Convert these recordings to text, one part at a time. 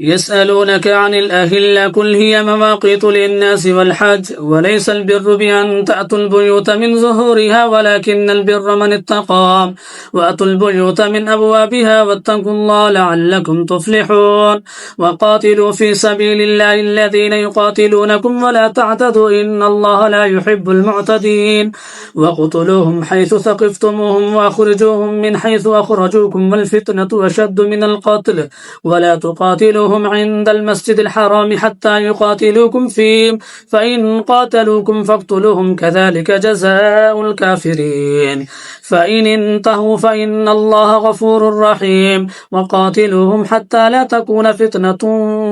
يسألونك عن الأهلة قل هي مواقيت للناس والحج وليس البر بأن تأتوا البيوت من ظهورها ولكن البر من اتقى وأتوا البيوت من أبوابها واتقوا الله لعلكم تفلحون وقاتلوا في سبيل الله الذين يقاتلونكم ولا تعتدوا إن الله لا يحب المعتدين وقتلوهم حيث ثقفتموهم وأخرجوهم من حيث أخرجوكم والفتنة أشد من القتل ولا تقاتلوهم عند المسجد الحرام حتى يقاتلوكم فيه فإن قاتلوكم فاقتلوهم كذلك جزاء الكافرين فإن انتهوا فإن الله غفور رحيم وقاتلوهم حتى لا تكون فتنة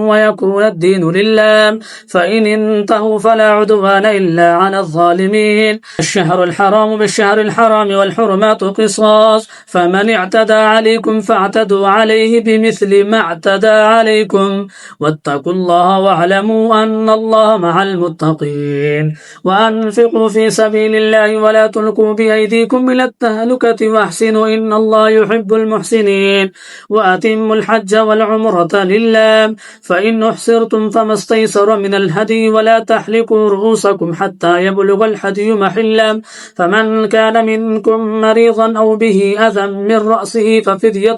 ويكون الدين لله فإن انتهوا فلا عدوان إلا على الظالمين الشهر الحرام بالشهر الحرام والحرمات قصاص فمن اعتدى عليكم فاعتدوا عليه بمثل ما اعتدى عليكم واتقوا الله واعلموا أن الله مع المتقين وأنفقوا في سبيل الله ولا تلقوا بأيديكم إلى التهلكة واحسنوا إن الله يحب المحسنين وأتموا الحج والعمرة لله فإن أحصرتم فما استيسر من الهدي ولا تحلقوا رؤوسكم حتى يبلغ الهدي محلا فمن كان منكم مريضا أو به أذى من رأسه ففدية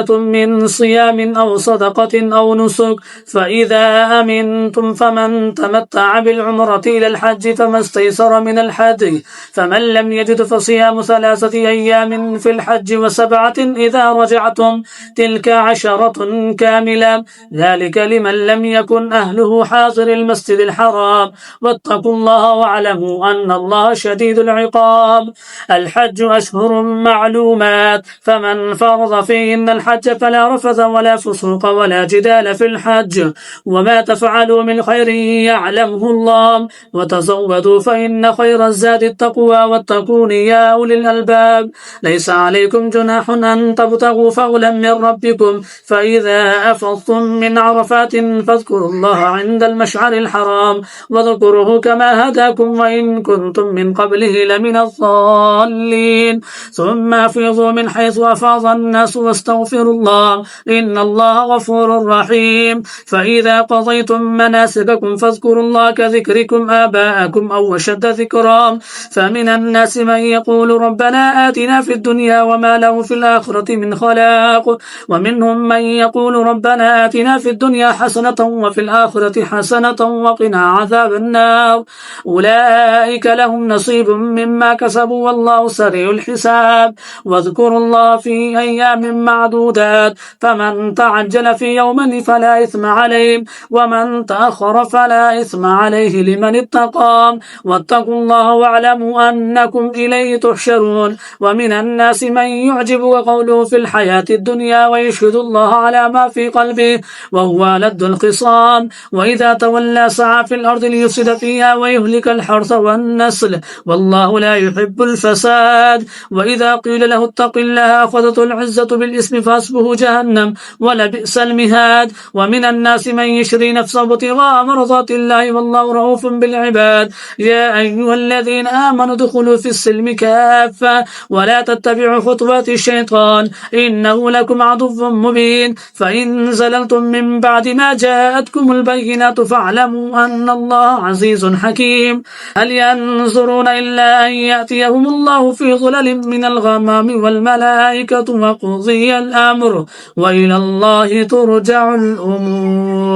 من صيام أو صدقة أو نسك فإذا أمنتم فمن تمتع بالعمرة إلى الحج فما استيسر من الحج فمن لم يجد فصيام 3 أيام في الحج و7 إذا رجعتم تلك 10 كاملة ذلك لمن لم يكن أهله حاضر المسجد الحرام واتقوا الله واعلموا أن الله شديد العقاب الحج أشهر معلومات فمن فرض فيهن الحج فلا رفث ولا فسوق ولا جدال في الحج وما تفعلوا من خير يعلمه الله وتزودوا فإن خير الزاد التقوى واتقون يا أولي الألباب ليس عليكم جناح أن تبتغوا فضلا من ربكم فإذا أفضتم من عرفات فاذكروا الله عند المشعر الحرام واذكروه كما هداكم وإن كنتم من قبله لمن الضالين ثم أفيضوا من حيث أفاض الناس واستغفروا الله إن الله غفور رحيم فإذا قضيتم مناسككم فاذكروا الله كذكركم آباءكم أو أشد ذكرا فمن الناس من يقول ربنا آتنا في الدنيا وما له في الآخرة من خلاق ومنهم من يقول ربنا آتنا في الدنيا حسنة وفي الآخرة حسنة وقنا عذاب النار أولئك لهم نصيب مما كسبوا والله سريع الحساب واذكروا الله في أيام معدودات فمن تعجل في يوم فلا إثم عليه ومن تأخر فلا إثم عليه لمن اتقى واتقوا الله واعلموا أنكم إليه تحشرون ومن الناس من يعجب قوله في الحياة الدنيا ويشهد الله على ما في قلبه وهو لد الخصام وإذا تولى سعى في الأرض ليفسد فيها ويهلك الحرث والنسل والله لا يحب الفساد وإذا قيل له اتق الله أخذته العزة بالإسم فحسبه جهنم ولبئس المهاد ومن الناس من يشري نفسه ابتغاء مرضات الله والله رؤوف بالعباد يا أيها الذين آمنوا ادخلوا في السلم كافة ولا تتبعوا خطوات الشيطان إنه لكم عدو مبين فإن زللتم من بعد ما جاءتكم البينات فاعلموا أن الله عزيز حكيم هل ينظرون إلا أن يأتيهم الله في ظلل من الغمام والملائكة وقضي الأمر وإلى الله ترجع الأمور